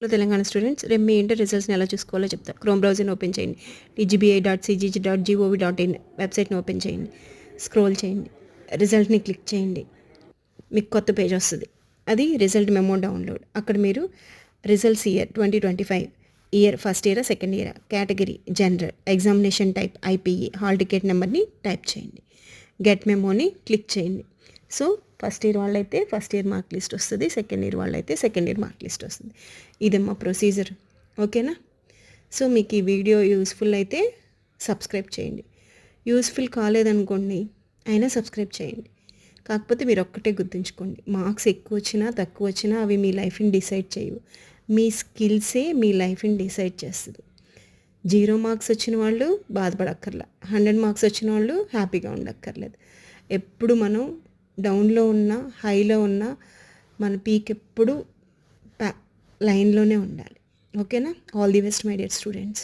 Telangana students రేపు మీ inter రిజల్ట్స్ని ఎలా చూసుకోవాలో చెప్తా. క్రోమ్ బ్రౌజర్ని ఓపెన్ చేయండి. tgbi.cgg.gov.in వెబ్సైట్ని ఓపెన్ చేయండి. స్క్రోల్ చేయండి. రిజల్ట్ని క్లిక్ చేయండి. మీకు కొత్త పేజ్ వస్తుంది. అది రిజల్ట్ మెమో డౌన్లోడ్. అక్కడ మీరు results year 2025 year first year second year category general examination type IPE hall ticket నెంబర్ని టైప్ చేయండి. గెట్ మెమోని క్లిక్ చేయండి. సో ఫస్ట్ ఇయర్ వాళ్ళైతే ఫస్ట్ ఇయర్ మార్క్ లిస్ట్ వస్తుంది, సెకండ్ ఇయర్ వాళ్ళైతే సెకండ్ ఇయర్ మార్క్ లిస్ట్ వస్తుంది. ఇదమ్మా ప్రొసీజర్. ఓకేనా? So మీకు ఈ వీడియో యూస్ఫుల్ అయితే సబ్స్క్రైబ్ చేయండి. యూస్ఫుల్ కాలేదనుకోండి అయినా సబ్స్క్రైబ్ చేయండి. కాకపోతే మీరు ఒక్కటే గుర్తుంచుకోండి, మార్క్స్ ఎక్కువ వచ్చినా తక్కువ వచ్చినా అవి మీ లైఫ్ని డిసైడ్ చేయవు. మీ స్కిల్సే మీ లైఫ్ని డిసైడ్ చేస్తుంది. 0 మార్క్స్ వచ్చిన వాళ్ళు బాధపడక్కర్లా, 100 మార్క్స్ వచ్చిన వాళ్ళు హ్యాపీగా ఉండక్కర్లేదు. ఎప్పుడు మనం డౌన్లో ఉన్న హైలో ఉన్న మన పీక్ ఎప్పుడు లైన్లోనే ఉండాలి. ఓకేనా? All the best my dear students.